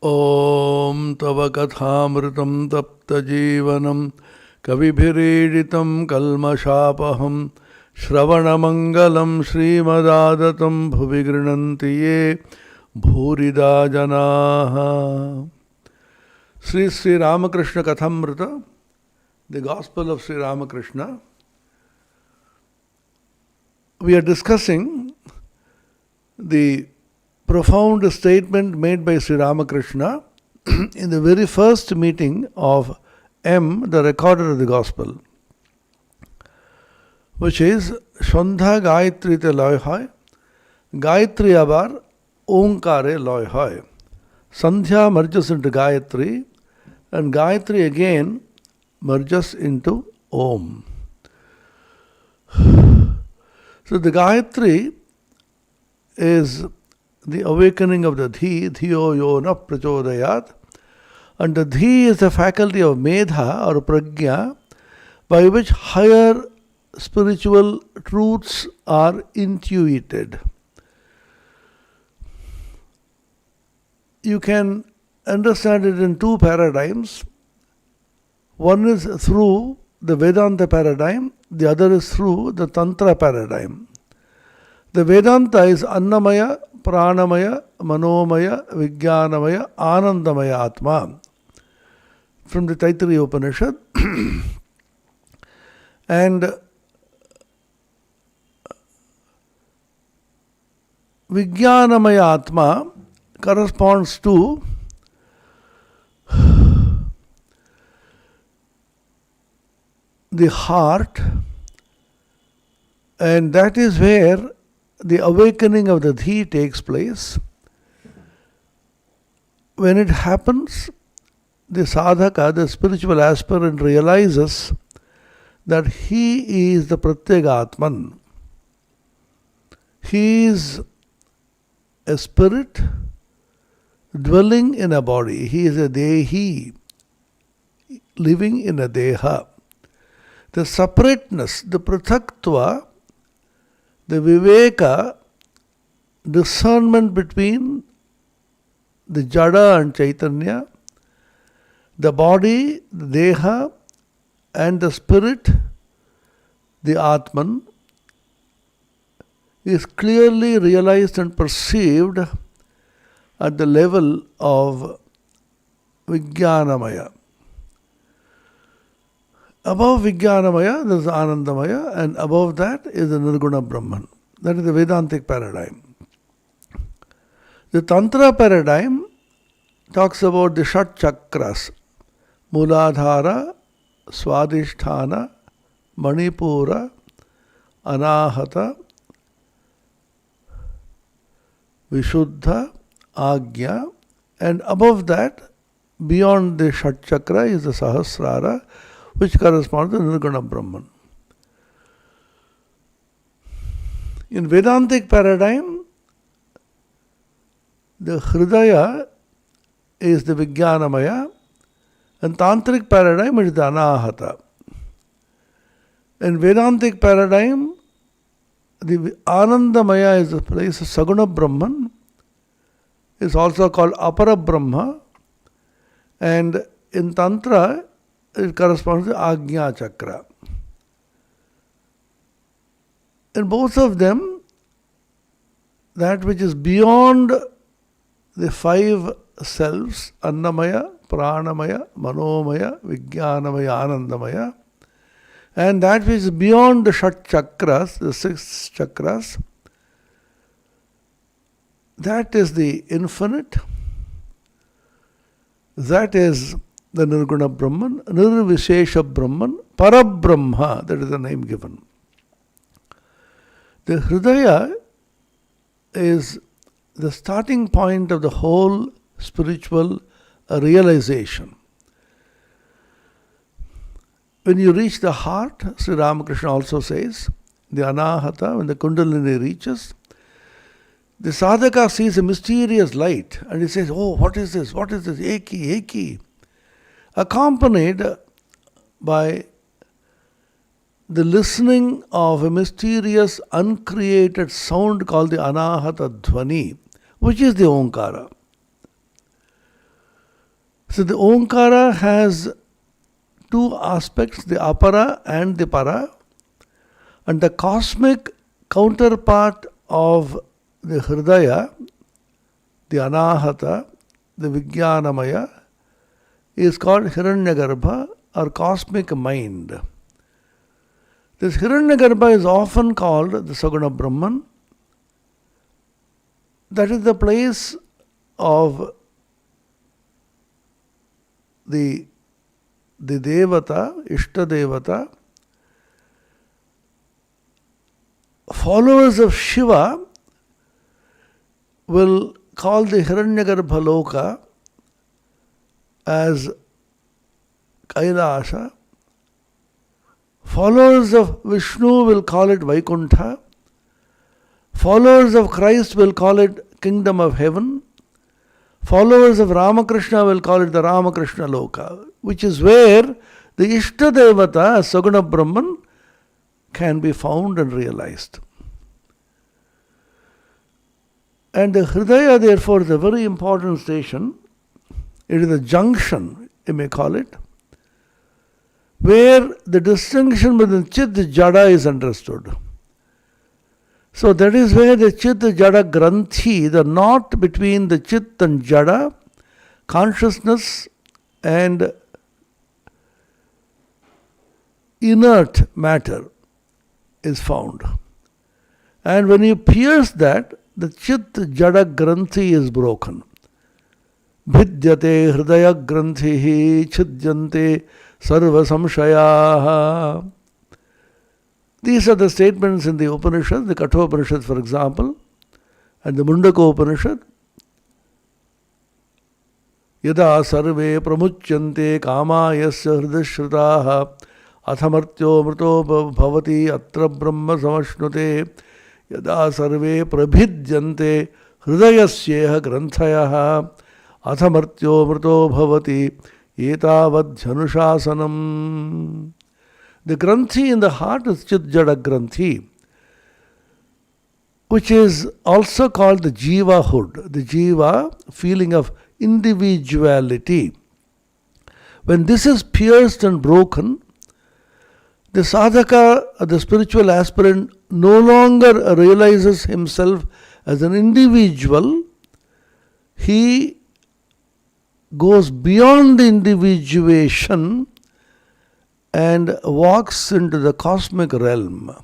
ॐ तव कथामृतं तप्तजीवनं कविभिरीडितं कल्मषापहं श्रवणमङ्गलं श्रीमदादतं भुवि गृह्णन्ति ये भूरिदा जनाः। Sri Sri Ramakrishna Kathamrita, the Gospel of Sri Ramakrishna. We are discussing the profound statement made by Sri Ramakrishna in the very first meeting of M, the recorder of the Gospel, which is Shandha Gayatri te loy hoy, Gayatri abar Omkare loy hoy. Sandhya merges into Gayatri, and Gayatri again merges into Om. So the Gayatri is the awakening of the Dhi, Dhiyo Yona Prachodayat, and the Dhi is the faculty of Medha or Prajna, by which higher spiritual truths are intuited. You can understand it in two paradigms. One is through the Vedanta paradigm, the other is through the Tantra paradigm. The Vedanta is Annamaya, Pranamaya, Manomaya, Vijnanamaya, Anandamaya Atma from the Taittiriya Upanishad. And Vijnanamaya Atma corresponds to the heart, and that is where the awakening of the Dhi takes place. When it happens, the sadhaka, the spiritual aspirant, realizes that he is the Pratyagatman. He is a spirit dwelling in a body. He is a Dehi, living in a Deha. The separateness, the Prataktva, the Viveka, discernment between the Jada and Chaitanya, the body, the Deha, and the spirit, the Atman, is clearly realized and perceived at the level of Vijnanamaya. Above Vijnanamaya, there is Anandamaya, and above that is the Nirguna Brahman. That is the Vedantic paradigm. The Tantra paradigm talks about the Shat Chakras, Muladhara, Swadhisthana, Manipura, Anahata, Vishuddha, Agya, and above that, beyond the Shat Chakra, is the Sahasrara, which corresponds to Nirguna Brahman. In Vedantic paradigm, the Hridaya is the Vijnanamaya, and Tantric paradigm is the Anahata. In Vedantic paradigm, the Anandamaya is the place of Saguna Brahman, is also called Apara Brahma, and in Tantra, it corresponds to Agnya Chakra. In both of them, that which is beyond the five selves, Annamaya, Pranamaya, Manomaya, Vijnanamaya, Anandamaya, and that which is beyond the Shat Chakras, the six chakras, that is the infinite, that is the Nirguna Brahman, Nirvishesha Brahman, Parabrahma, that is the name given. The Hridaya is the starting point of the whole spiritual realization. When you reach the heart, Sri Ramakrishna also says, the Anahata, when the Kundalini reaches, the sadhaka sees a mysterious light and he says, oh, what is this? What is this? Eki, Eki. Accompanied by the listening of a mysterious, uncreated sound called the Anahata Dhvani, which is the Omkara. So the Omkara has two aspects, the apara and the para, and the cosmic counterpart of the Hridaya, the Anahata, the Vijnanamaya, is called Hiranyagarbha or cosmic mind. This Hiranyagarbha is often called the Saguna Brahman. That is the place of the Devata, Ishta Devata. Followers of Shiva will call the Hiranyagarbha Loka as Kailasa. Followers of Vishnu will call it Vaikuntha. Followers of Christ will call it Kingdom of Heaven. Followers of Ramakrishna will call it the Ramakrishna Loka, which is where the Ishta Devata, Saguna Brahman, can be found and realized. And the Hridaya, therefore, is a very important station. It is a junction, you may call it, where the distinction between Chit Jada is understood. So that is where the Chit Jada Granthi, the knot between the Chit and Jada, consciousness and inert matter, is found. And when you pierce that, the Chit Jada Granthi is broken. Bhidyate Hridaya Granthihi Chidyante Sarva Samshayaha. These are the statements in the Upanishad, the Kathopanishad, for example, and the Mundaka Upanishad. Yada sarve pramuchyante kama yasya hridashritaha athamartyo mrito bhavati atra brahma samashnute yada sarve prabhidyante hridayasyeha granthayaha athamartyo mrito bhavati etavadhyanuशासनम. The Granthi in the heart is Chit Jada Granthi, which is also called the Jiva hood, the Jiva feeling of individuality. When this is pierced and broken, the sadhaka, the spiritual aspirant, no longer realizes himself as an individual. He goes beyond the individuation and walks into the cosmic realm.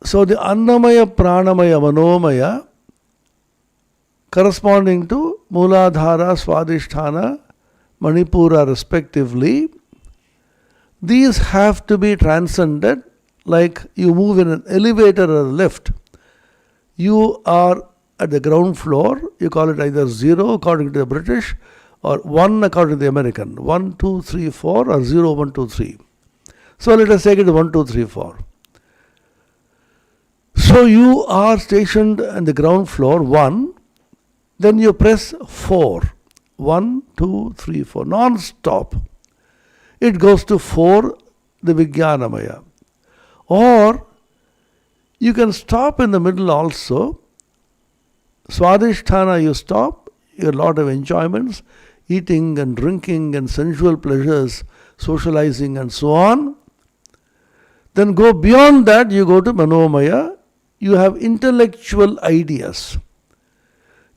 So the Annamaya, Pranamaya, Manomaya, corresponding to Mooladhara, Swadhisthana, Manipura respectively, these have to be transcended like you move in an elevator or a lift. You are at the ground floor, you call it either 0 according to the British, or 1 according to the American. 1, 2, 3, 4 or 0, 1, 2, 3. So let us take it 1, 2, 3, 4. So you are stationed on the ground floor 1, then you press 4. 1, 2, 3, 4, non-stop. It goes to 4, the Vijnanamaya. Or you can stop in the middle also. Swadhisthana you stop, a lot of enjoyments, eating and drinking and sensual pleasures, socializing and so on. Then go beyond that, you go to Manomaya. You have intellectual ideas.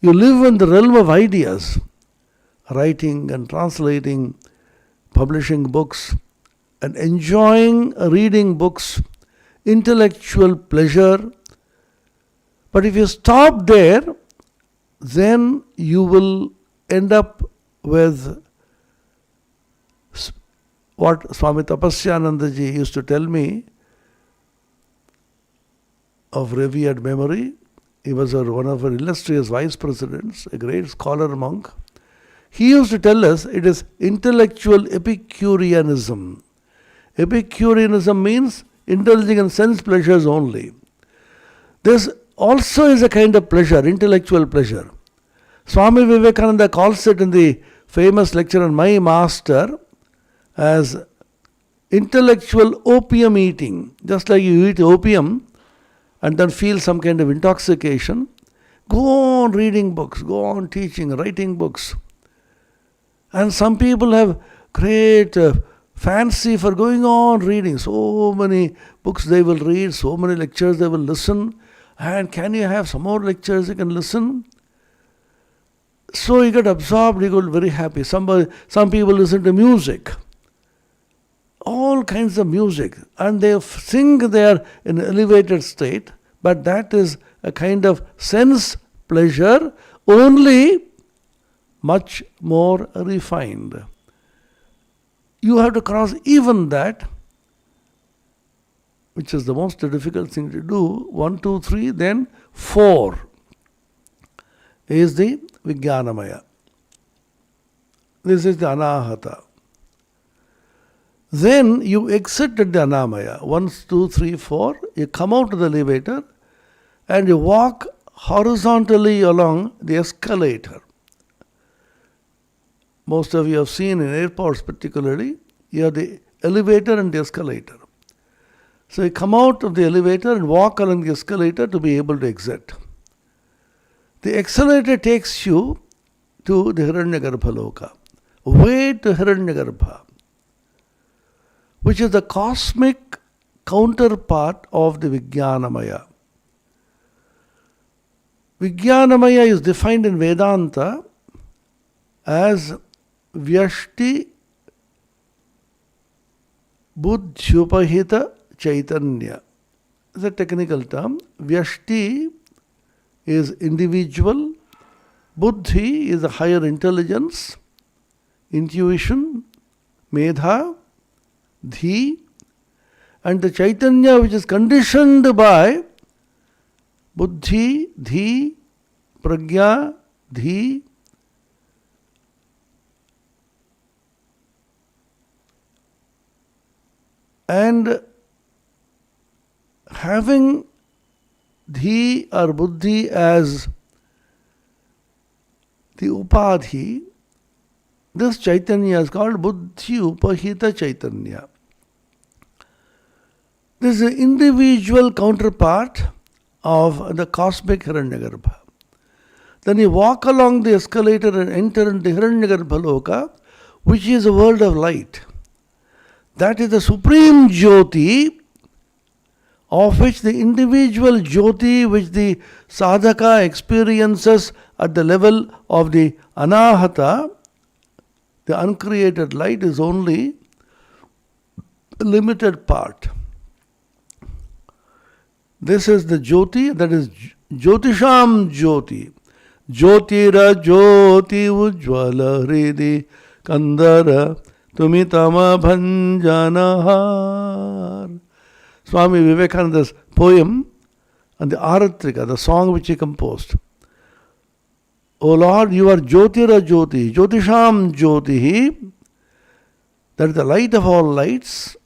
You live in the realm of ideas, writing and translating, publishing books, and enjoying reading books, intellectual pleasure. But if you stop there, then you will end up with what Swami Tapasyanandaji used to tell me of revered memory. He was one of our illustrious vice presidents, a great scholar monk. He used to tell us it is intellectual Epicureanism. Epicureanism means indulging in sense pleasures only. This also is a kind of pleasure, intellectual pleasure. Swami Vivekananda calls it in the famous lecture on My Master as intellectual opium eating. Just like you eat opium and then feel some kind of intoxication, Go on reading books, go on teaching, writing books. And some people have great fancy for going on reading. So many books they will read, so many lectures they will listen. And can you have some more lectures you can listen? So you get absorbed, you get very happy. Some people listen to music. All kinds of music. And they sing there in an elevated state. But that is a kind of sense pleasure, only much more refined. You have to cross even that, which is the most difficult thing to do. 1, 2, 3, then 4 is the Vijnanamaya. This is the Anahata. Then you exit at the Anamaya. 1, 2, 3, 4. You come out of the elevator and you walk horizontally along the escalator. Most of you have seen in airports particularly, you have the elevator and the escalator. So you come out of the elevator and walk along the escalator to be able to exit. The accelerator takes you to the Hiranyagarbha Loka, way to Hiranyagarbha, which is the cosmic counterpart of the Vijnanamaya. Vijnanamaya is defined in Vedanta as Vyashti Buddhyupahita Chaitanya. It's a technical term. Vyashti is individual. Buddhi is a higher intelligence, intuition, medha, dhi, and the Chaitanya which is conditioned by buddhi, dhi, pragya, dhi, and having dhi or buddhi as the upadhi, this Chaitanya is called Buddhi Upahita Chaitanya. This is an individual counterpart of the cosmic Hiranyagarbha. Then you walk along the escalator and enter into Hiranyagarbha Loka, which is a world of light. That is the supreme Jyoti, of which the individual Jyoti which the sadhaka experiences at the level of the Anahata, the uncreated light, is only a limited part. This is the Jyoti, that is Jyotisham Jyoti. Jyotira Jyoti Ujjvala Hridi Kandara Tumitama Bhanjanahar. Swami Vivekananda's poem and the Aratrika, the song which he composed. O Lord, you are Jyotira Jyoti, Jyotisham Jyoti, that is the light of all lights.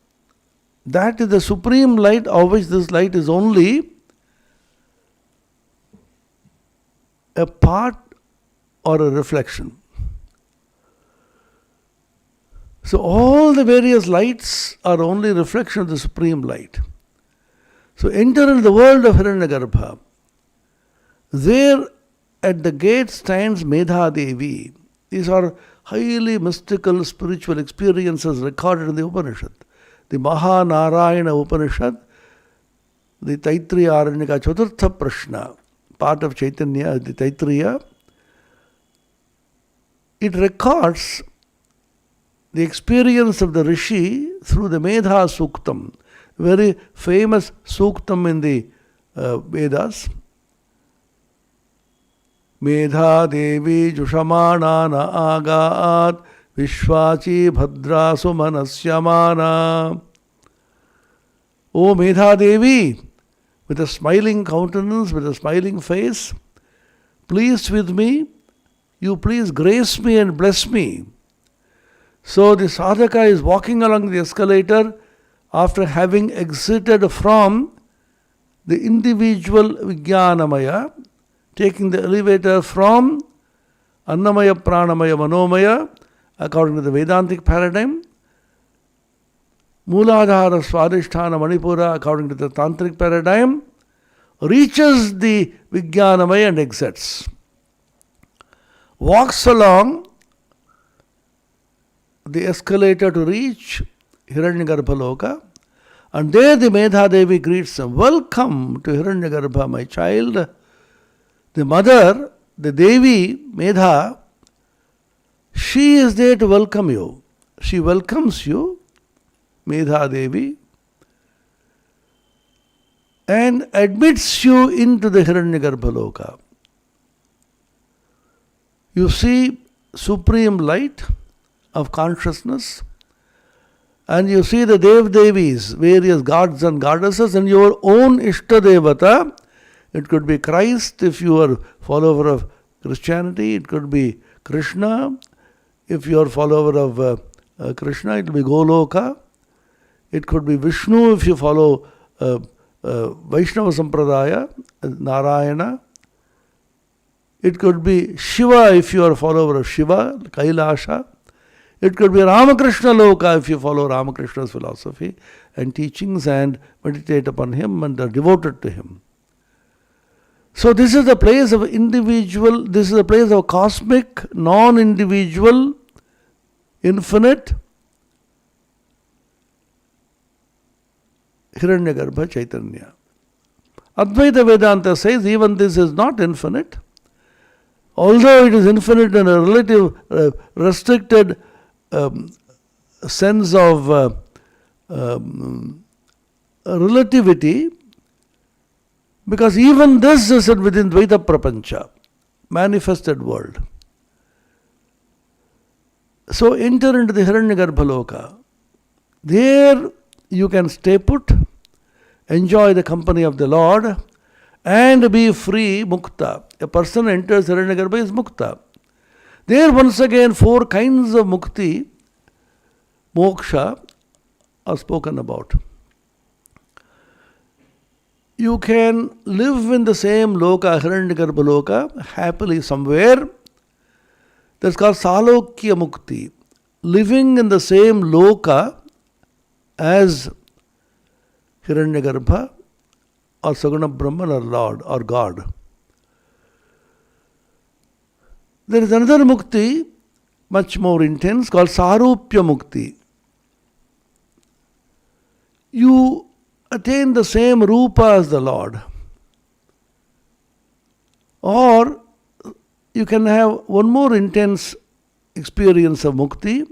That is the supreme light, of which this light is only a part or a reflection. So all the various lights are only a reflection of the supreme light. So enter into the world of Hiranyagarbha. There at the gate stands Medha Devi. These are highly mystical spiritual experiences recorded in the Upanishad. The Mahanarayana Upanishad, the Taittiriya Aranyaka Chaturtha Prashna, part of Chaitanya, the Taittiriya, it records the experience of the Rishi through the Medha Suktam, very famous Suktam in the Vedas. Medha Devi Jushamanana Agaat Vishwachi Bhadrasu Manasyamana. O Medha Devi, with a smiling countenance, with a smiling face, pleased with me, you please grace me and bless me. So the sadhaka is walking along the escalator after having exited from the individual Vijnanamaya, taking the elevator from Annamaya, Pranamaya, Manomaya, according to the Vedantic paradigm, Mooladhara, Swadhisthana, Manipura, according to the Tantric paradigm, reaches the Vijnanamaya and exits. Walks along the escalator to reach Hiranyagarbha Loka, and there the Medha Devi greets him. Welcome to Hiranyagarbha, my child. The mother, the Devi, Medha, she is there to welcome you. She welcomes you, Medha Devi, and admits you into the Hiranyagarbha Loka. You see supreme light of consciousness, and you see the Dev-Devis, various gods and goddesses, and your own Ishtadevata. It could be Christ if you are follower of Christianity. It could be Krishna if you are follower of Krishna. It will be Goloka. It could be Vishnu if you follow Vaishnava Sampradaya, Narayana. It could be Shiva if you are a follower of Shiva, Kailasha. It could be Ramakrishna Loka if you follow Ramakrishna's philosophy and teachings and meditate upon him and are devoted to him. So this is the place of individual, this is the place of cosmic, non-individual, infinite Hiranyagarbha Chaitanya. Advaita Vedanta says even this is not infinite. Although it is infinite in a relative, restricted sense of relativity, because even this is within Dvaita Prapancha, manifested world. So enter into the Hiranyagarbha Loka. There you can stay put, enjoy the company of the Lord, and be free, mukta. A person enters Hiranyagarbha is mukta. There once again 4 kinds of mukti, moksha, are spoken about. You can live in the same loka, Hiranyagarbha Loka, happily somewhere. That's called Salokya Mukti. Living in the same loka as Hiranyagarbha or Saguna Brahman or Lord or God. There is another mukti, much more intense, called Sarupya Mukti. You attain the same rupa as the Lord. Or you can have one more intense experience of mukti,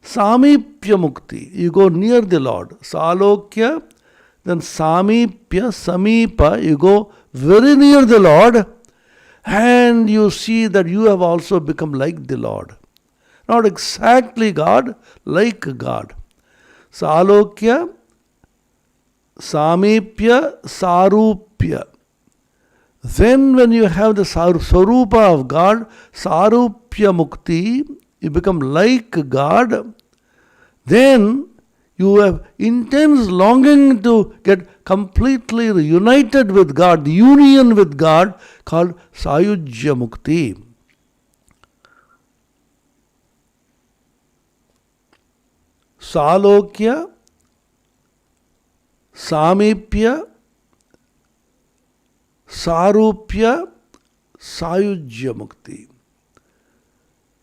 Samipya Mukti. You go near the Lord. Salokya, then Samipya, Samipa, you go very near the Lord, and you see that you have also become like the Lord. Not exactly God, like God. Salokya, Samipya, Sarupya. Then when you have the Sarupa of God, Sarupya Mukti, you become like God, then you have intense longing to get completely united with God, the union with God, called Sayujya Mukti. Salokya, Samipya, Sarupya, Sayujya Mukti.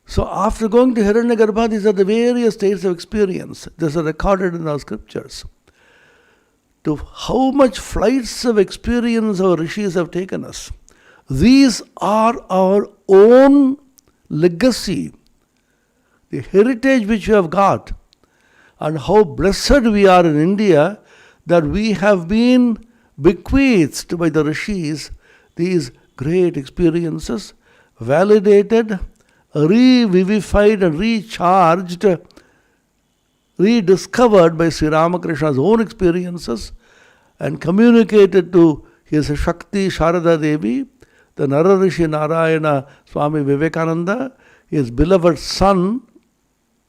So after going to Hiranyagarbha, these are the various states of experience. These are recorded in our scriptures. To how much flights of experience our rishis have taken us. These are our own legacy, the heritage which we have got, and how blessed we are in India that we have been bequeathed by the rishis these great experiences, validated, revivified and recharged, rediscovered by Sri Ramakrishna's own experiences and communicated to his Shakti Sharada Devi, the Nararishi Narayana Swami Vivekananda, his beloved son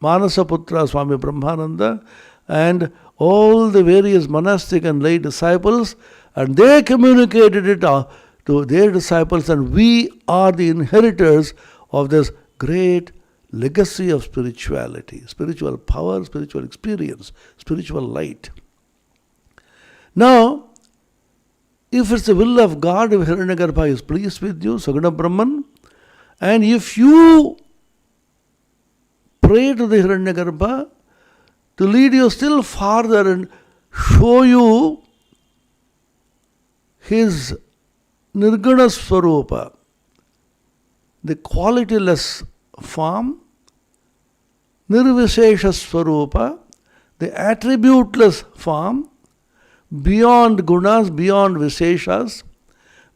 Manasaputra Swami Brahmananda, and all the various monastic and lay disciples, and they communicated it to their disciples, and we are the inheritors of this great legacy of spirituality, spiritual power, spiritual experience, spiritual light. Now, if it's the will of God, if Hiranyagarbha is pleased with you, Saguna Brahman, and if you pray to the Hiranyagarbha to lead you still farther and show you his Nirguna Swarupa, the qualityless form, Nirvishesha Swarupa, the attributeless form, beyond gunas, beyond visheshas,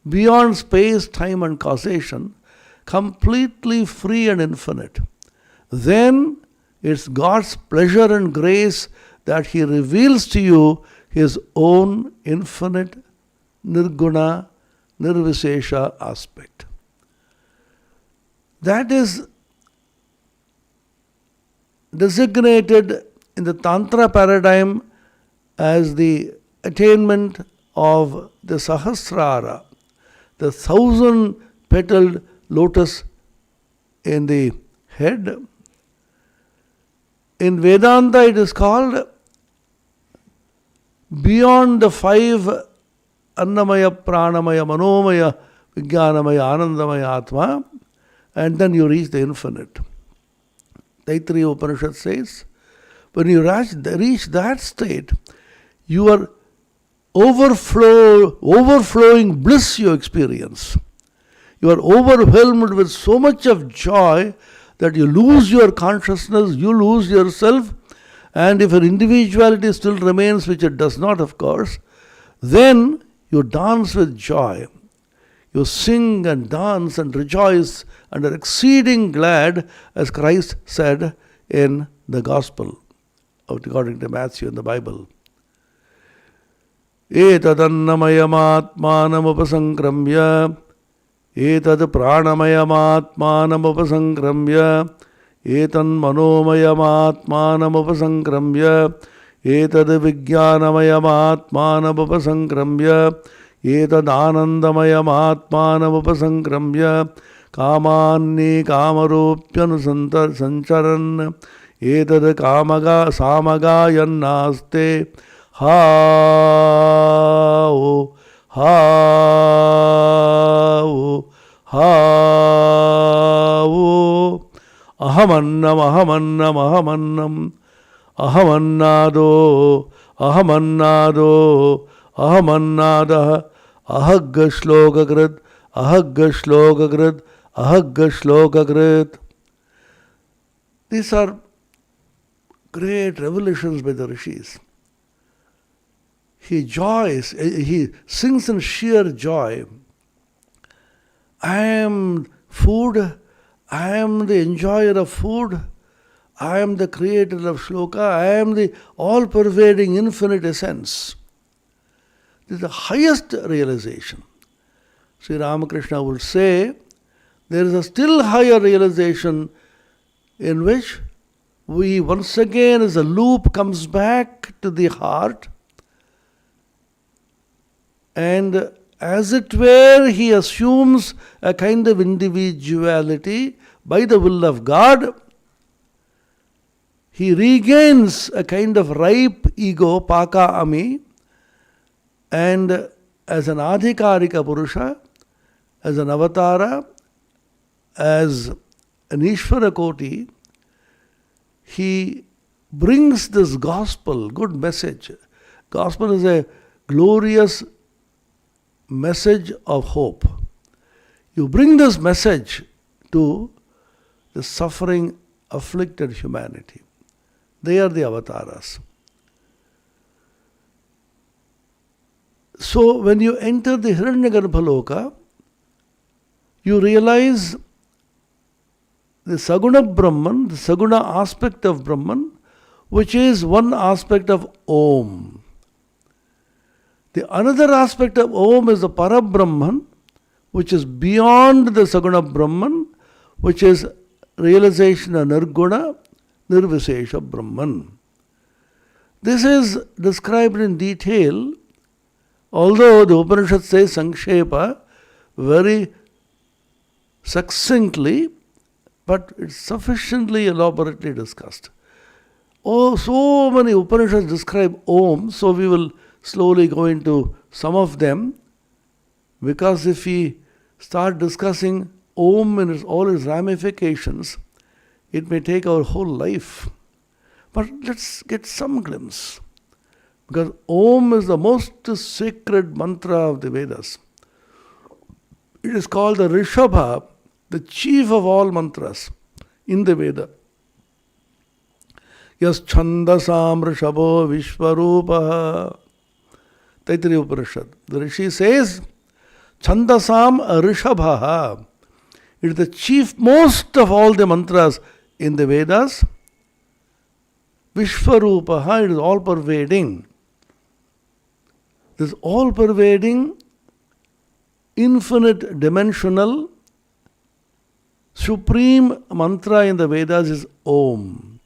beyond space, time and causation, completely free and infinite. Then it's God's pleasure and grace that He reveals to you His own infinite nirguna, nirvishesha aspect. That is designated in the Tantra paradigm as the attainment of the Sahasrara, the 1,000-petaled lotus in the head. In Vedanta it is called beyond the 5 Annamaya, Pranamaya, Manomaya, Vijnanamaya, Anandamaya Atma, and then you reach the infinite. Taittiriya Upanishad says, when you reach that state, you are overflowing bliss you experience. You are overwhelmed with so much of joy that you lose your consciousness, you lose yourself, and if your individuality still remains, which it does not, of course, then you dance with joy. You sing and dance and rejoice and are exceeding glad, as Christ said in the Gospel, according to Matthew in the Bible. Etadannamayamatmanam etad pranamayamatmanam etan manomayamatmanam etad vijnanamayamatmanam etad anandamayamatmanam kamanni kamaropyanu sancharan etad kamaga samagayannaste ha-o, ha-o, ha-o. Ahamannam, ahamannam, ahamannam, ahamannado, ahamannado, ahamannada, ahagga shlokagrid, ahagga shlokagrid, ahagga shlokagrid. These are great revelations by the rishis. He joys, he sings in sheer joy. I am food, I am the enjoyer of food, I am the creator of shloka, I am the all-pervading infinite essence. This is the highest realization. Sri Ramakrishna will say, there is a still higher realization in which we once again, as a loop comes back to the heart, and as it were, he assumes a kind of individuality by the will of God. He regains a kind of ripe ego, paka ami, and as an adhikarika purusha, as an avatara, as an Ishvara Koti, he brings this gospel, good message. Gospel is a glorious message of hope. You bring this message to the suffering, afflicted humanity. They are the avatars. So when you enter the Hiranyagarbhaloka, you realize the Saguna Brahman, the Saguna aspect of Brahman, which is one aspect of Om. The another aspect of Om is the Parabrahman, which is beyond the Saguna Brahman, which is realization of Nirguna, Nirvishesha Brahman. This is described in detail, although the Upanishad says Sankshepa very succinctly, but it's sufficiently elaborately discussed. Oh, so many Upanishads describe Om, so we will slowly go into some of them Because if we start discussing Om and all its ramifications, it may take our whole life. But let's get some glimpse. Because Om is the most sacred mantra of the Vedas. It is called the Rishabha, the chief of all mantras in the Veda. Yas Chandasam Rishabho Vishwarupaha. Taittiriya Upanishad. The Rishi says, Chandasam Rishabha. It is the chief most of all the mantras in the Vedas. Vishwarupaha, it is all pervading. This all pervading, infinite dimensional, supreme mantra in the Vedas is Om.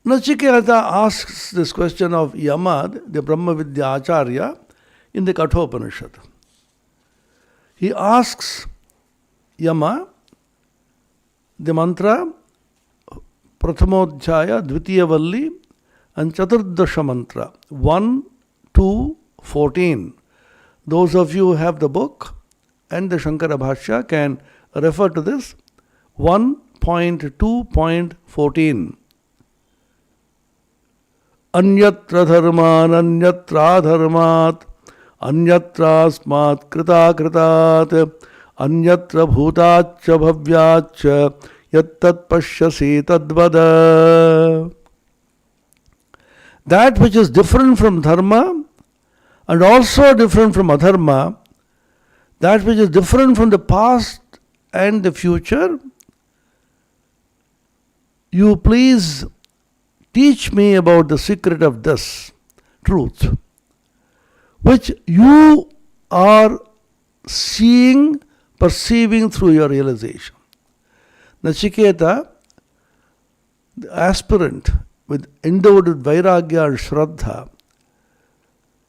Nachiketa asks this question of Yama, the Brahma Vidya Acharya, in the Kathopanishad. He asks Yama the mantra Prathamodhyaya, Dvitiya Valli and Chaturdasha mantra 1, 2, 14. Those of you who have the book and the Shankara Bhashya can refer to this 1.2.14. Anyatra dharman anyatra dharmat anyatra asmat krita kritat anyatra bhutacha bhavyacha yattat pashyasi tadvada. That which is different from dharma and also different from adharma, that which is different from the past and the future, you please teach me about the secret of this truth, which you are seeing, perceiving through your realization. Nachiketa, the aspirant with endowed with Vairagya and Shraddha,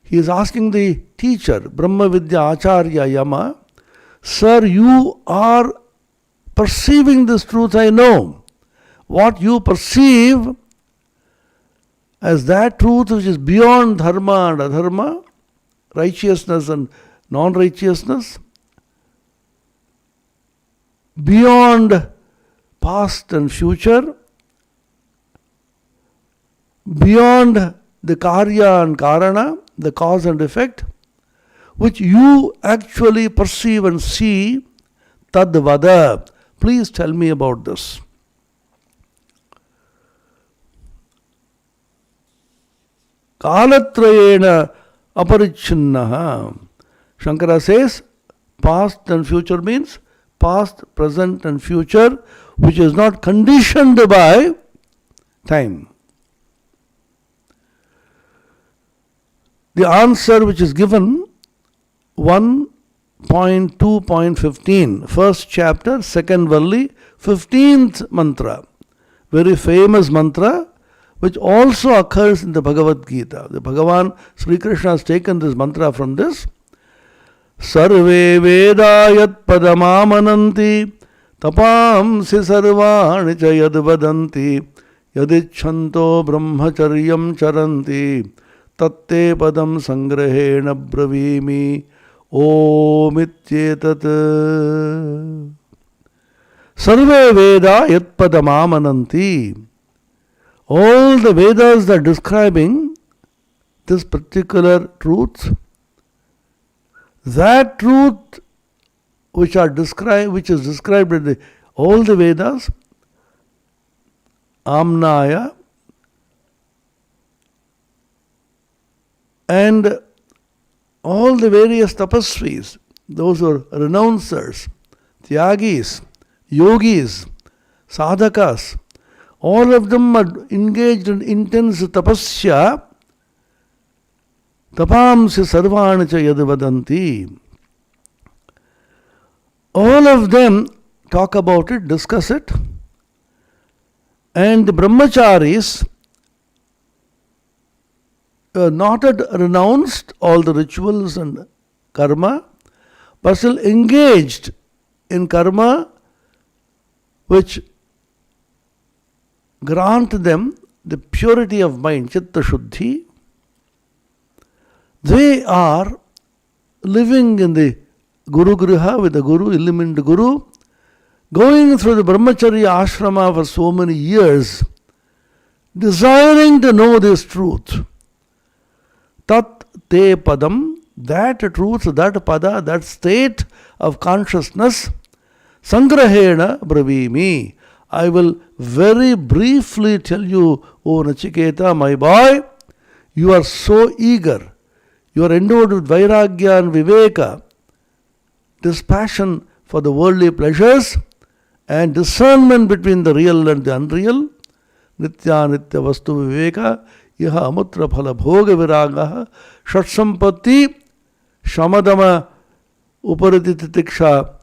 he is asking the teacher, Brahma Vidya Acharya Yama, Sir, you are perceiving this truth, I know. What you perceive as that truth which is beyond dharma and adharma, righteousness and non-righteousness, beyond past and future, beyond the karya and karana, the cause and effect, which you actually perceive and see, tadvada. Please tell me about this. Kalatrayena aparichinnaha. Shankara says, past and future means past, present and future, which is not conditioned by time. The answer which is given 1.2.15, first chapter, second valli, 15th mantra, very famous mantra, which also occurs in the Bhagavad Gita. The Bhagavan Sri Krishna has taken this mantra from this. Sarve Vedayat Padamamananti Tapamsi Sarvani Chayad Vadanti Yadichanto Brahmacharyam Charanti Tatte Padam Sangrahena Bravimi Omityetat. Sarve Veda Yat Padamamananti. All the Vedas are describing this particular truth. That truth which is described in all the Vedas, Amnaya, and all the various tapasvis, those who are renouncers, tyagis, yogis, sadhakas, all of them are engaged in intense tapasya. Tapamsi sarvani cha yadvadanti. All of them talk about it, discuss it. And the brahmacharis not yet renounced all the rituals and karma, but still engaged in karma which grant them the purity of mind, chitta shuddhi. They are living in the Guru Griha with the Guru, illumined Guru, going through the Brahmacharya ashrama for so many years, desiring to know this truth. Tat te padam, that truth, that pada, that state of consciousness, sangrahena bravimi. I will very briefly tell you, O Nachiketa, my boy, you are so eager, you are endowed with vairagya and viveka, this passion for the worldly pleasures and discernment between the real and the unreal, nitya nitya vastu viveka, iha amutra phala bhoga viragaha, shat sampatti, shamadama upariti titiksha,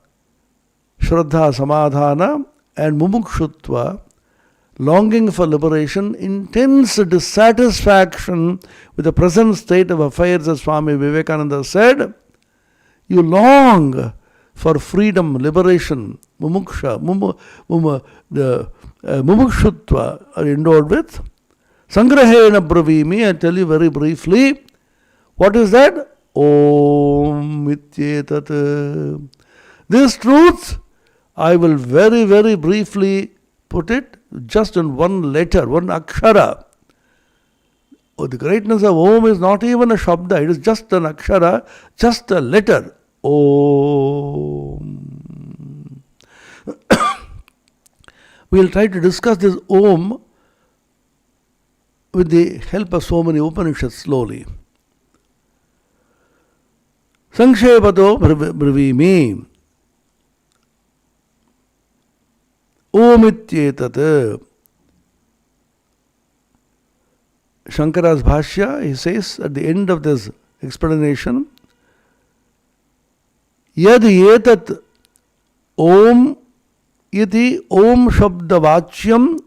shraddha samadhana, and mumukshutva, longing for liberation, intense dissatisfaction with the present state of affairs, as Swami Vivekananda said. You long for freedom, liberation, mumukshutva are endowed with. Sangrahena bravimi, I tell you very briefly. What is that? Om mityetat. This truth, I will very, very briefly put it just in one letter, one akshara. Oh, the greatness of Om is not even a shabda, it is just an akshara, just a letter. Om. We will try to discuss this Om with the help of so many Upanishads slowly. Sankshepato bravimi. Om ityetat. Shankara's Bhashya, he says at the end of this explanation, Yad yetat Om iti Om Shabda Vachyam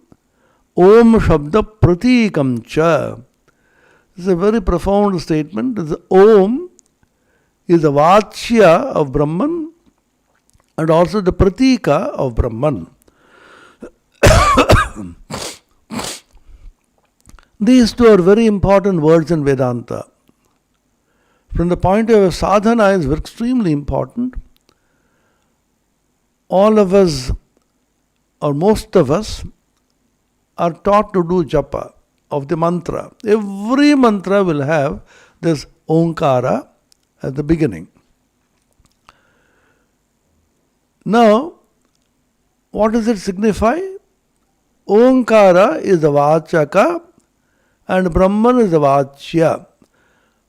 Om Shabda Pratikam cha. This is a very profound statement. The Om is the Vachya of Brahman and also the Pratika of Brahman. These two are very important words in Vedanta. From the point of view of sadhana, is extremely important. All of us, or most of us, are taught to do japa of the mantra. Every mantra will have this Omkara at the beginning. Now, what does it signify? Omkara is the Vachaka and Brahman is the Vachya.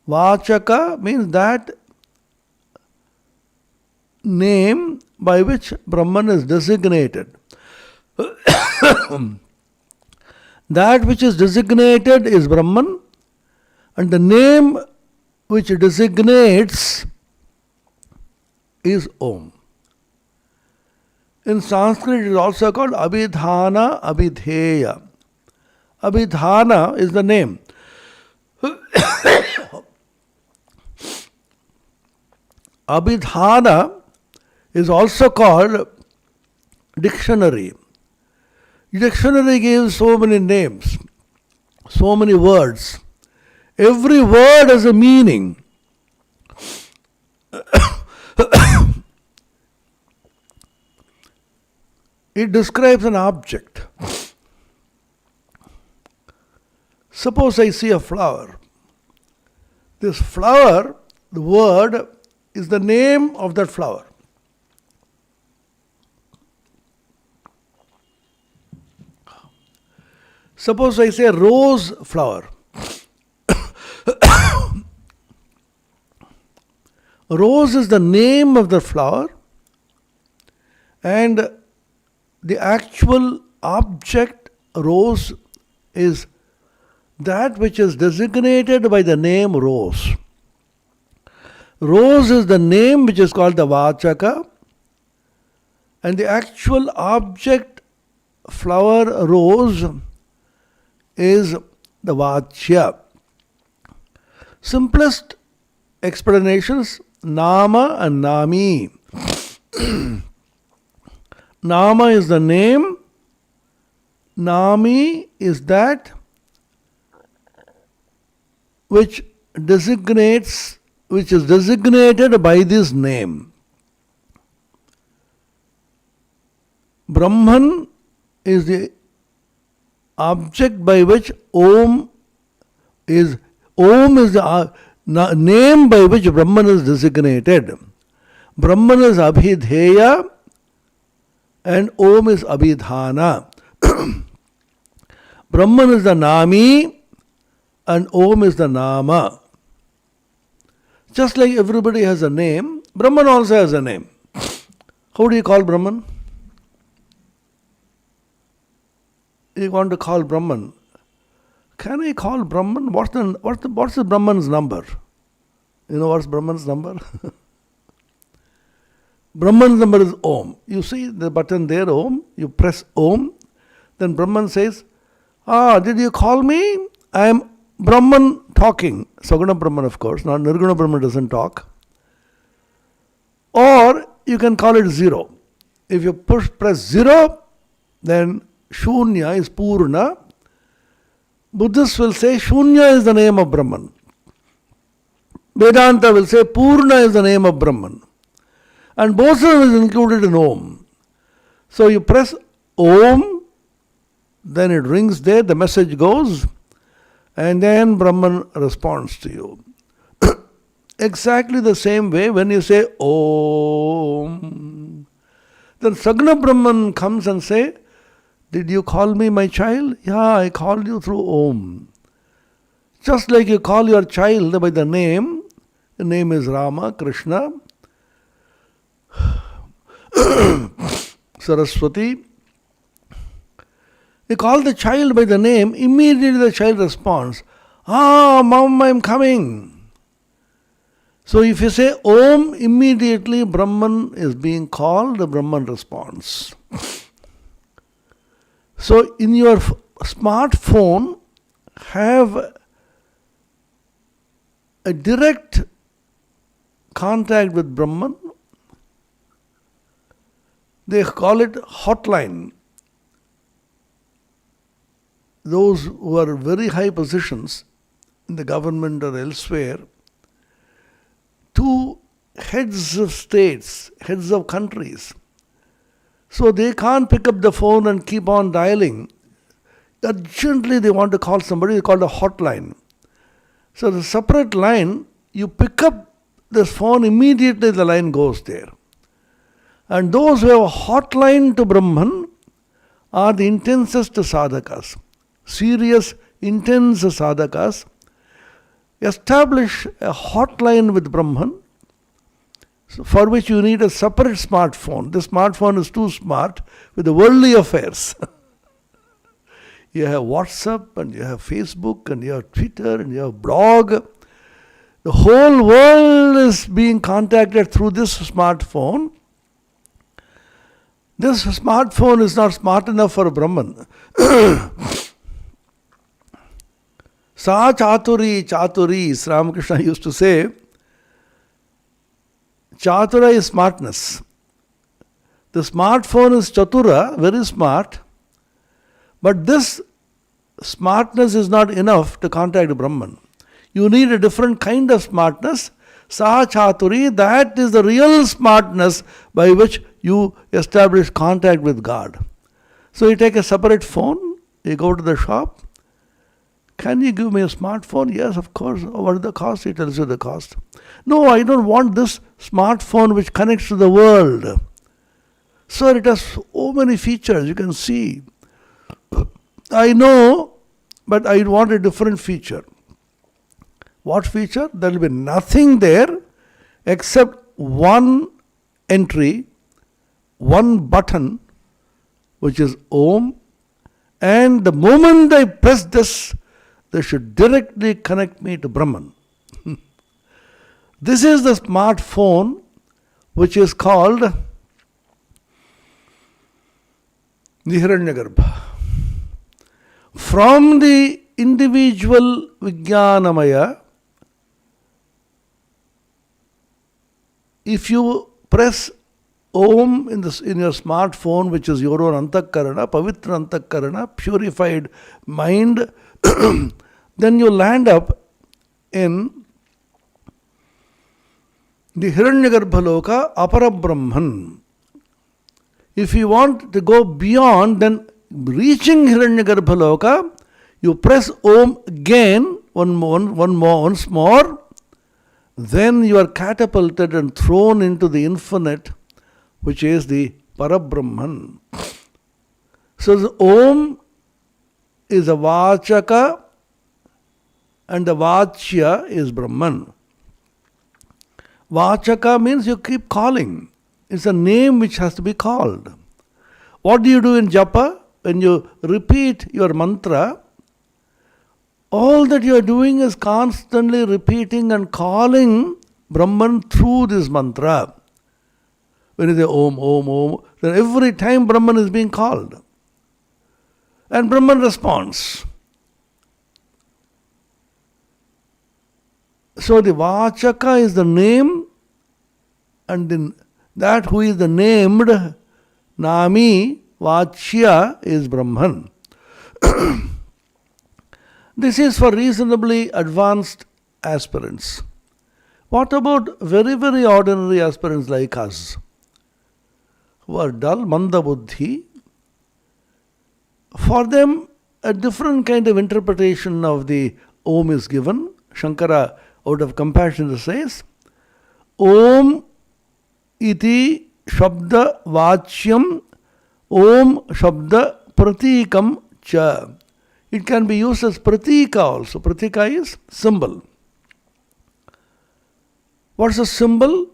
Vachaka means that name by which Brahman is designated. That which is designated is Brahman, and the name which designates is Om. In Sanskrit it is also called Abhidhana, Abhidheya. Abhidhana is the name. Abhidhana is also called dictionary. Dictionary gives so many names, so many words. Every word has a meaning. It describes an object. Suppose I see a flower. This flower, the word, is the name of that flower. Suppose I say rose flower. Rose is the name of the flower, and the actual object rose is that which is designated by the name rose. Rose is the name which is called the Vachaka, and the actual object flower rose is the Vachya. Simplest explanations, Nama and Nami. Nama is the name, Nami is that which designates which is designated by this name. Brahman is the object by which Om is the name by which Brahman is designated. Brahman is Abhidheya and Om is Abhidhana. Brahman is the Nami and Om is the Nama. Just like everybody has a name, Brahman also has a name. How do you call Brahman? You want to call Brahman. Can I call Brahman? What's the Brahman's number? You know what's Brahman's number? Brahman's number is Om. You see the button there, Om. You press Om. Then Brahman says, did you call me? I am Brahman talking. Saguna Brahman, of course. Not Nirguna Brahman doesn't talk. Or you can call it 0. If you press 0, then Shunya is Purna. Buddhists will say Shunya is the name of Brahman. Vedanta will say Purna is the name of Brahman. And both of them is included in Om. So you press Om, then it rings there, the message goes, and then Brahman responds to you. Exactly the same way when you say Om, then Sagna Brahman comes and say, did you call me my child? Yeah, I called you through Om. Just like you call your child by the name is Rama, Krishna, Saraswati. You call the child by the name, immediately the child responds, Mom, I'm coming. So if you say Om, immediately Brahman is being called, the Brahman responds. So in your smartphone, have a direct contact with Brahman. They call it hotline. Those who are very high positions in the government or elsewhere, to heads of states, heads of countries. So they can't pick up the phone and keep on dialing. Urgently they want to call somebody, they call it a hotline. So the separate line, you pick up this phone, immediately the line goes there. And those who have a hotline to Brahman are the intensest sadhakas. Serious, intense sadhakas establish a hotline with Brahman, for which you need a separate smartphone. The smartphone is too smart with the worldly affairs. You have WhatsApp and you have Facebook and you have Twitter and you have blog. The whole world is being contacted through this smartphone. This smartphone is not smart enough for a Brahman. Sa chaturi, Ramakrishna used to say, chatura is smartness. The smartphone is chatura, very smart, but this smartness is not enough to contact Brahman. You need a different kind of smartness. Sa chaturi, that is the real smartness by which you establish contact with God. So you take a separate phone, you go to the shop. Can you give me a smartphone? Yes, of course. What is the cost? He tells you the cost. No, I don't want this smartphone which connects to the world. Sir, it has so many features, you can see. I know, but I want a different feature. What feature? There will be nothing there except one entry, one button, which is Om. And the moment I press this, they should directly connect me to Brahman. This is the smartphone which is called Nihiranyagarbha. From the individual Vijnanamaya, if you press Om in your smartphone, which is your own Antakarana, Pavitra Antakarana, purified mind, then you land up in the Hiranyagarbhaloka Aparabrahman. If you want to go beyond, then reaching Hiranyagarbhaloka, you press Om again, once more, then you are catapulted and thrown into the infinite, which is the Parabrahman. So the Om is a Vachaka and the Vachya is Brahman. Vachaka means you keep calling. It's a name which has to be called. What do you do in japa? When you repeat your mantra, all that you are doing is constantly repeating and calling Brahman through this mantra. When you say Om, Om, Om, then every time Brahman is being called. And Brahman responds. So the Vachaka is the name, and then that who is the named, Nami, Vachya is Brahman. This is for reasonably advanced aspirants. What about very, very ordinary aspirants like us, who are dull, manda buddhi? For them, a different kind of interpretation of the Om is given. Shankara, out of compassion, says, Om iti shabda vachyam Om shabda pratikam cha. It can be used as pratika also. Pratika is symbol. What's a symbol?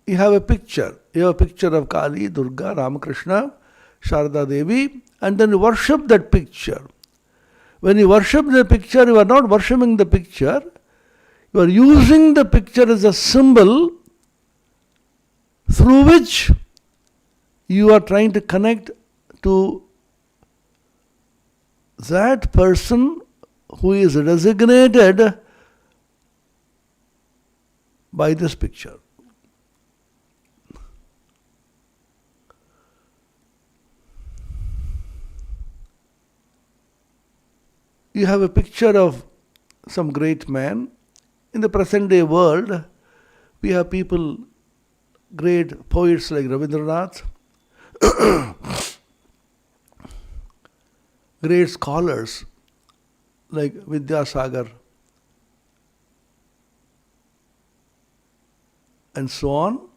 You have a picture. You have a picture of Kali, Durga, Ramakrishna, Sharda Devi, and then you worship that picture. When you worship the picture, you are not worshipping the picture. You are using the picture as a symbol through which you are trying to connect to that person who is designated by this picture. You have a picture of some great man. In the present day world, we have people, great poets like Rabindranath, great scholars like Vidyasagar, and so on.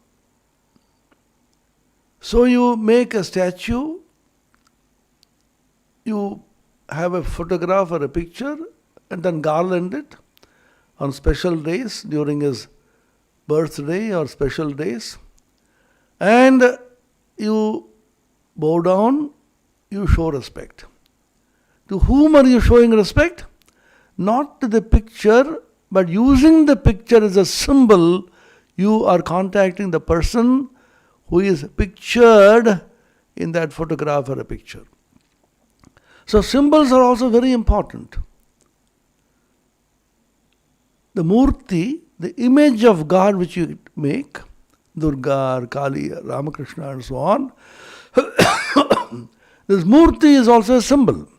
So you make a statue, you have a photograph or a picture, and then garland it on special days during his birthday or special days, and you bow down, you show respect. To whom are you showing respect? Not to the picture, but using the picture as a symbol, you are contacting the person who is pictured in that photograph or a picture. So symbols are also very important. The murti, the image of God which you make, Durga, or Kali, or Ramakrishna, and so on, this murti is also a symbol.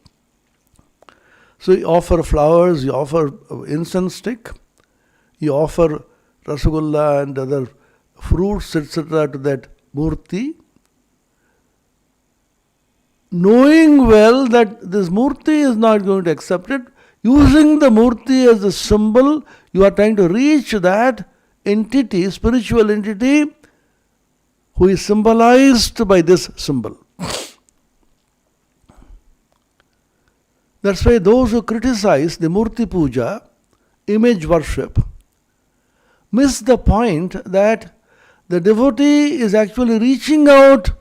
So you offer flowers, you offer incense stick, you offer rasagulla and other fruits, etc. to that murti, knowing well that this murti is not going to accept it. Using the murti as a symbol, you are trying to reach that entity, spiritual entity, who is symbolized by this symbol. That's why those who criticize the murti puja, image worship, miss the point that the devotee is actually reaching out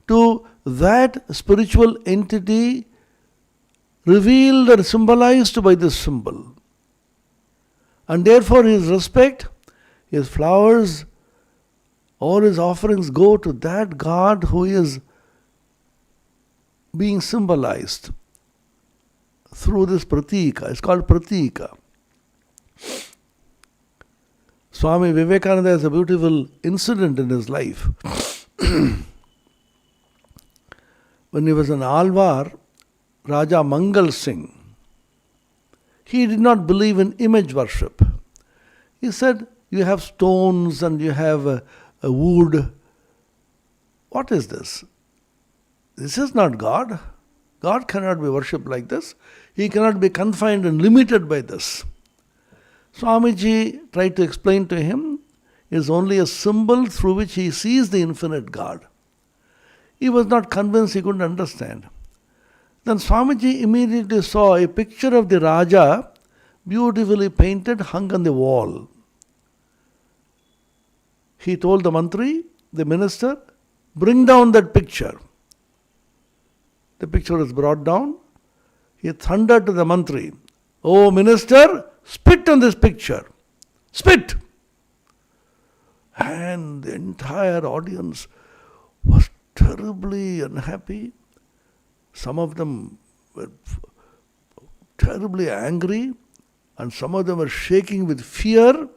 to that spiritual entity revealed or symbolized by this symbol. And therefore his respect, his flowers, all his offerings go to that God who is being symbolized through this pratika. It's called pratika. Swami Vivekananda has a beautiful incident in his life. When he was an Alvar, Raja Mangal Singh, he did not believe in image worship. He said, You have stones and you have a wood. What is this? This is not God. God cannot be worshipped like this. He cannot be confined and limited by this. Swamiji tried to explain to him, it is only a symbol through which he sees the infinite God. He was not convinced, he couldn't understand. Then Swamiji immediately saw a picture of the Raja, beautifully painted, hung on the wall. He told the mantri, the minister, bring down that picture. The picture was brought down. He thundered to the mantri, "Oh minister, spit on this picture. Spit!" And the entire audience was terribly unhappy. Some of them were terribly angry, and some of them were shaking with fear,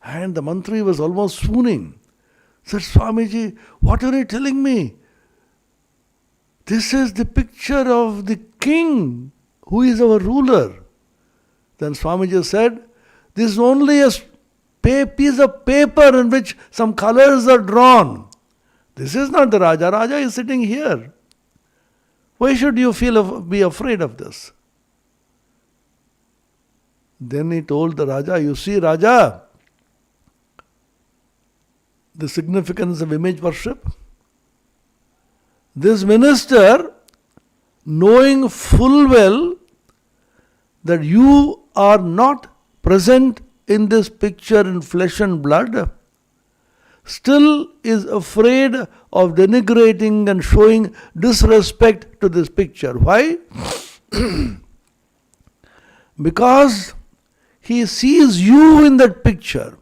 and the mantri was almost swooning. Said, "Swamiji, what are you telling me? This is the picture of the king who is our ruler." Then Swamiji said, "This is only a piece of paper in which some colors are drawn. This is not the Raja. Raja is sitting here. Why should you be afraid of this?" Then he told the Raja, "You see, Raja, the significance of image worship. This minister, knowing full well that you are not present in this picture in flesh and blood, still is afraid of denigrating and showing disrespect to this picture. Why? Because he sees you in that picture.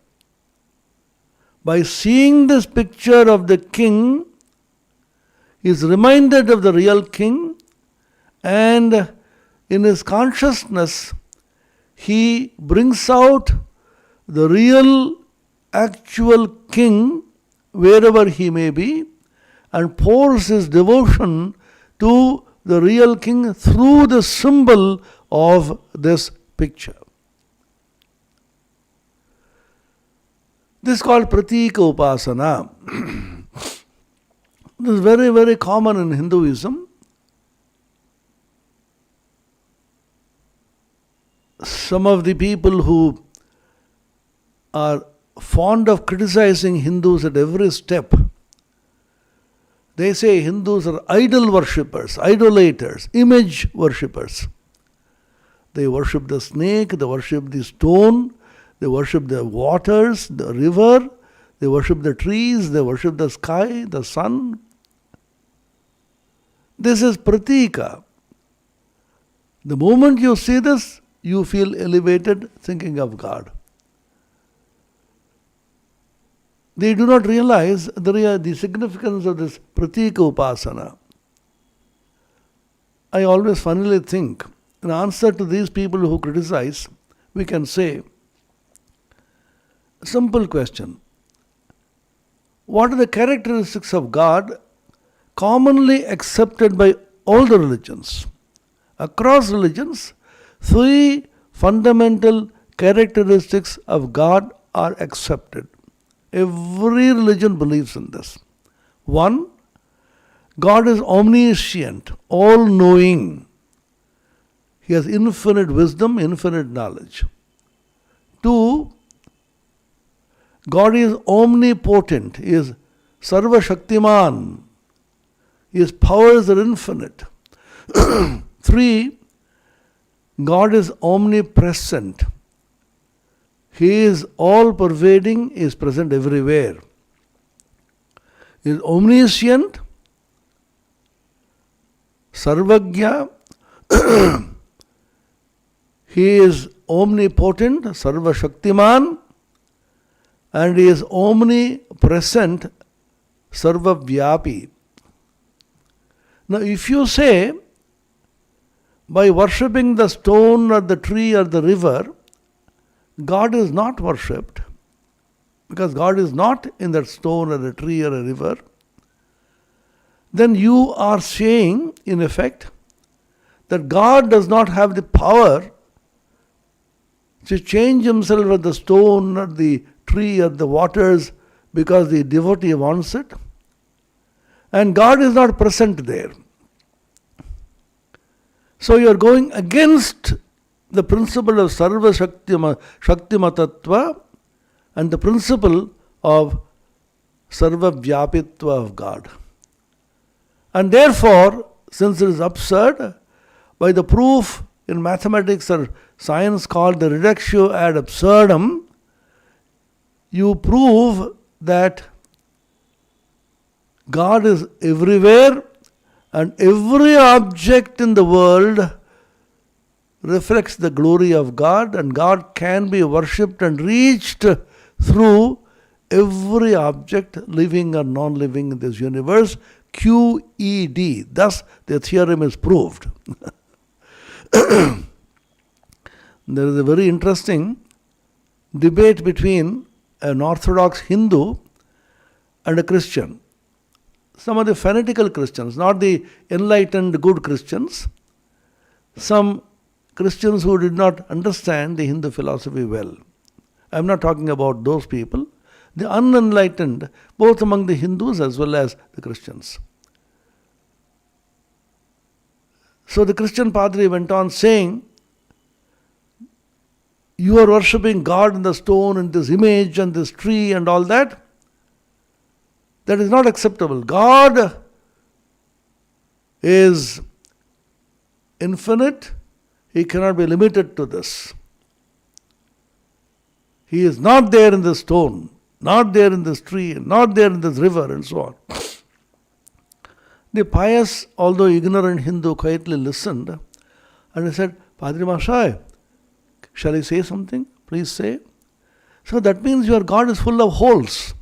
By seeing this picture of the king, he is reminded of the real king, and in his consciousness, he brings out the real, actual king, wherever he may be, and pours his devotion to the real king through the symbol of this picture." This is called Pratika Upasana. This is very, very common in Hinduism. Some of the people who are fond of criticizing Hindus at every step, they say Hindus are idol worshippers, idolaters, image worshippers. They worship the snake, they worship the stone, they worship the waters, the river, they worship the trees, they worship the sky, the sun. This is pratika. The moment you see this, you feel elevated thinking of God. They do not realize the significance of this pratika upasana. I always funnily think, in answer to these people who criticize, we can say, simple question. What are the characteristics of God commonly accepted by all the religions? Across religions, 3 fundamental characteristics of God are accepted. Every religion believes in this. 1, God is omniscient, all-knowing. He has infinite wisdom, infinite knowledge. 2, God is omnipotent. He is Sarva Shaktiman. His powers are infinite. 3, God is omnipresent. He is all-pervading, He is present everywhere. He is omniscient, Sarvagya. He is omnipotent, Sarva Shaktiman, and He is omnipresent, Sarva Vyapi. Now, if you say, by worshipping the stone or the tree or the river, God is not worshipped, because God is not in that stone or a tree or a river, then you are saying, in effect, that God does not have the power to change Himself at the stone or the tree or the waters because the devotee wants it. And God is not present there. So you are going against the principle of Sarva Shaktimatattva and the principle of Sarva Vyapitva of God. And therefore, since it is absurd, by the proof in mathematics or science called the reductio ad absurdum, you prove that God is everywhere and every object in the world reflects the glory of God, and God can be worshipped and reached through every object, living or non-living in this universe, QED. Thus, the theorem is proved. There is a very interesting debate between an Orthodox Hindu and a Christian. Some of the fanatical Christians, not the enlightened good Christians, some Christians who did not understand the Hindu philosophy well. I am not talking about those people, the unenlightened, both among the Hindus as well as the Christians. So the Christian Padre went on saying, you are worshipping God in the stone and this image and this tree and all that. That is not acceptable. God is infinite. He cannot be limited to this. He is not there in the stone, not there in this tree, not there in this river, and so on. The pious, although ignorant Hindu quietly listened and he said, Padre Mahashaya, shall I say something? Please say. So that means your God is full of holes.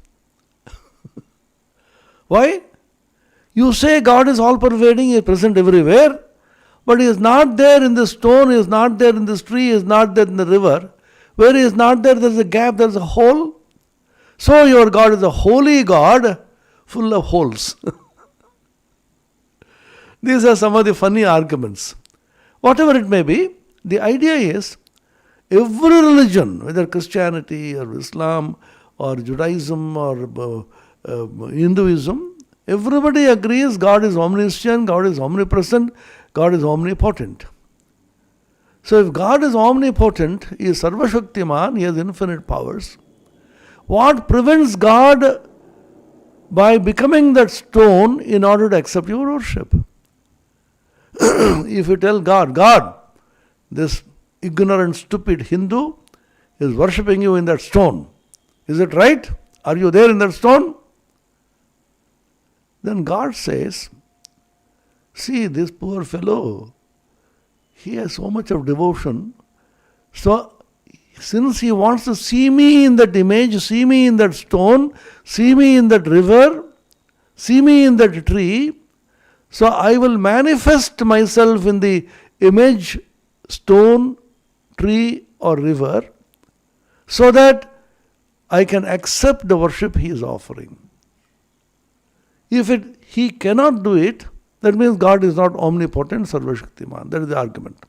Why? You say God is all pervading, He is present everywhere, but He is not there in the stone, He is not there in this tree, He is not there in the river. Where He is not there, there is a gap, there is a hole. So your God is a holy God, full of holes. These are some of the funny arguments. Whatever it may be, the idea is every religion, whether Christianity or Islam or Judaism or Hinduism, everybody agrees God is omniscient, God is omnipresent, God is omnipotent. So if God is omnipotent, He is Sarva Shaktiman, He has infinite powers. What prevents God by becoming that stone in order to accept your worship? If you tell God, God, this ignorant, stupid Hindu is worshipping you in that stone. Is it right? Are you there in that stone? Then God says, see, this poor fellow, he has so much of devotion. So, since he wants to see me in that image, see me in that stone, see me in that river, see me in that tree, so I will manifest myself in the image, stone, tree or river, so that I can accept the worship he is offering. If he cannot do it, that means God is not omnipotent, Sarva Shaktiman. That is the argument.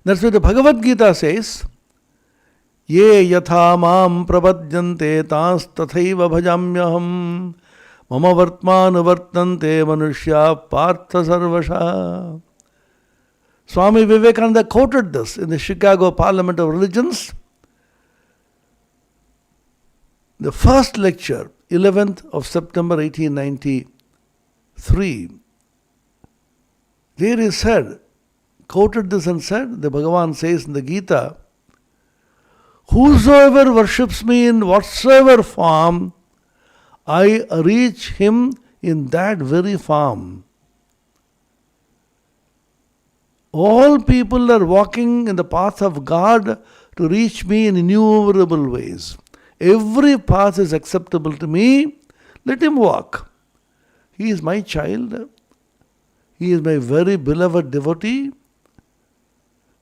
That's why the Bhagavad Gita says, Ye yatha mam prapadyante tas tathaiva bhajamyaham mama vartman vartante manushya partha sarvasha. Swami Vivekananda quoted this in the Chicago Parliament of Religions. The first lecture, 11th of September 1893, there he said, quoted this and said, the Bhagavan says in the Gita, whosoever worships me in whatsoever form, I reach him in that very form. All people are walking in the path of God to reach me in innumerable ways. Every path is acceptable to me. Let him walk. He is my child. He is my very beloved devotee.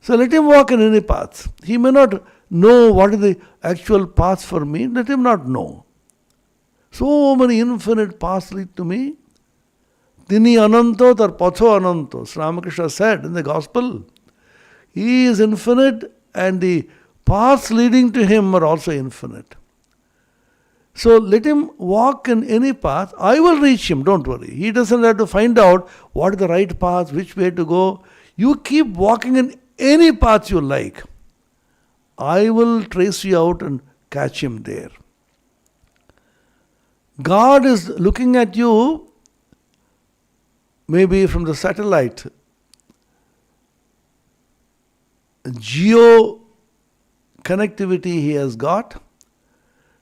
So let him walk in any path. He may not know what is the actual path for me. Let him not know. So many infinite paths lead to me. Tini ananto tar patho ananto. Sri Ramakrishna said in the Gospel, He is infinite and the paths leading to him are also infinite. So let him walk in any path. I will reach him, don't worry. He doesn't have to find out what is the right path, which way to go. You keep walking in any path you like. I will trace you out and catch him there. God is looking at you maybe from the satellite. Geo connectivity he has got.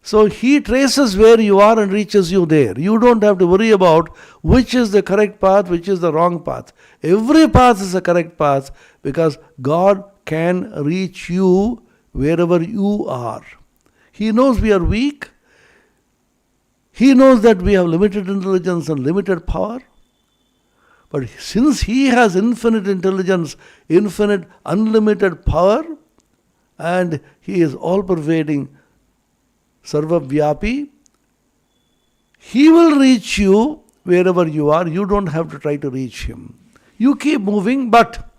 So he traces where you are and reaches you there. You don't have to worry about which is the correct path, which is the wrong path. Every path is a correct path because God can reach you wherever you are. He knows we are weak. He knows that we have limited intelligence and limited power. But since He has infinite intelligence, infinite, unlimited power, and He is all-pervading, Sarvavyapi, He will reach you wherever you are. You don't have to try to reach Him. You keep moving, but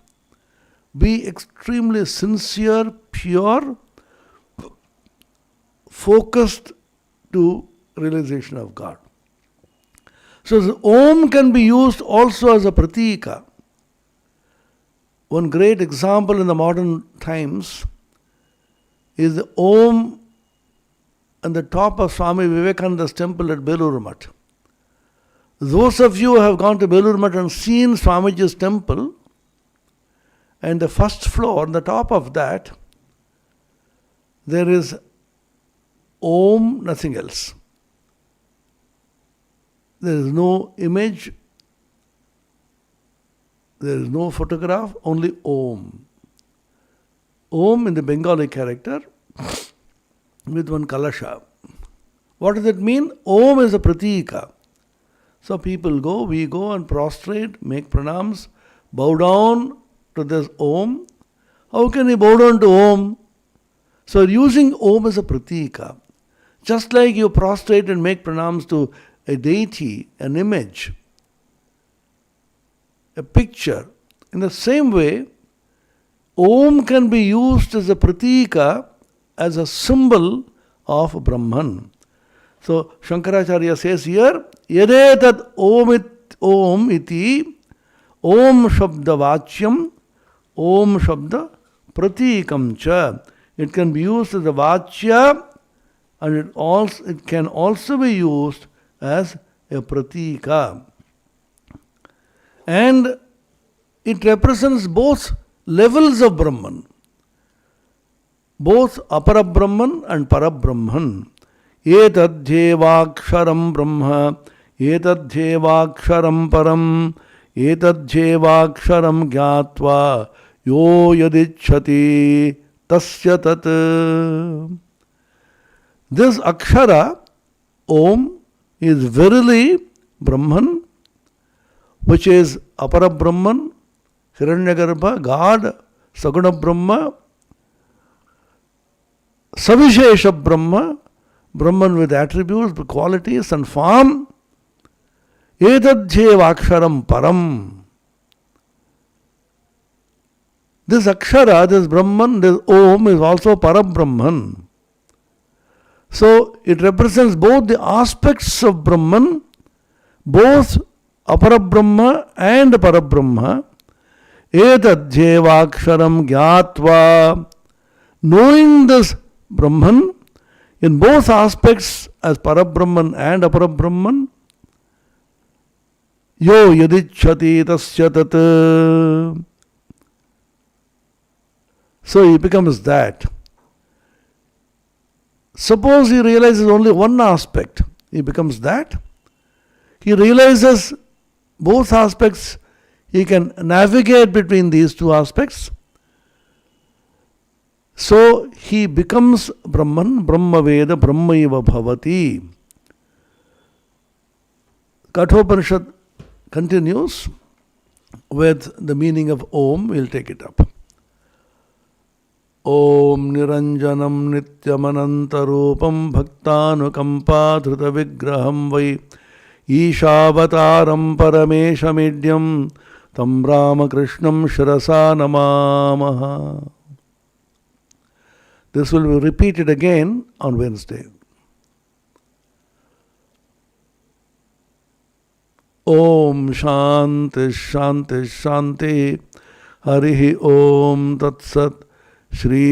be extremely sincere, pure, focused to realization of God. So the Om can be used also as a pratika. One great example in the modern times is the Om on the top of Swami Vivekananda's temple at Belur Math. Those of you who have gone to Belur Math and seen Swamiji's temple, and the first floor, on the top of that, there is Om, nothing else. There is no image, there is no photograph, only Om. Om in the Bengali character with one kalasha. What does it mean? Om is a pratika. So people go, we go and prostrate, make pranams, bow down to this Om. How can we bow down to Om? So using Om as a pratika. Just like you prostrate and make pranams to a deity, an image, a picture. In the same way, Om can be used as a pratika, as a symbol of Brahman. So Shankaracharya says here, Yadetat Om iti Om Shabda Vachyam Om Shabda Pratikam cha. It can be used as a Vachya, and it can also be used as a pratika. And it represents both levels of Brahman, both Apara Brahman and Para Brahman. Etadhyevaksharam Brahma, etadhyevaksharam Param, etadhyevaksharam Gyatva, yo yadicchati tasya tat. This Akshara, Om, is verily Brahman, which is Apara Brahman, Hiranyagarbha, God, Saguna Brahma, Savishesha Brahma, Brahman with attributes, qualities and form, Etadhyevaksharam Param. This Akshara, this Brahman, this Om is also Para Brahman. So it represents both the aspects of Brahman, both Apara Brahma and Para Brahma. Etadhyevaksharam Gyatva. Knowing this Brahman in both aspects as Para Brahman and Apara Brahman, yo yadicchati tasya tat. So he becomes that. Suppose he realizes only one aspect, he becomes that. He realizes both aspects, he can navigate between these two aspects. So he becomes Brahman, Brahmaveda, Brahmaiva Bhavati. Kathopanishad continues with the meaning of Om. We'll take it up. Om Niranjanam Nityamanantarupam Bhaktanukampa Dhrita Vigraham Vai Ishavataram Parameshamidhyam Tam Ramakrishnam Shirasa Namamaha. This will be repeated again on Wednesday. Om Shanti Shanti Shanti. Harihi Om Tat Sat. Shri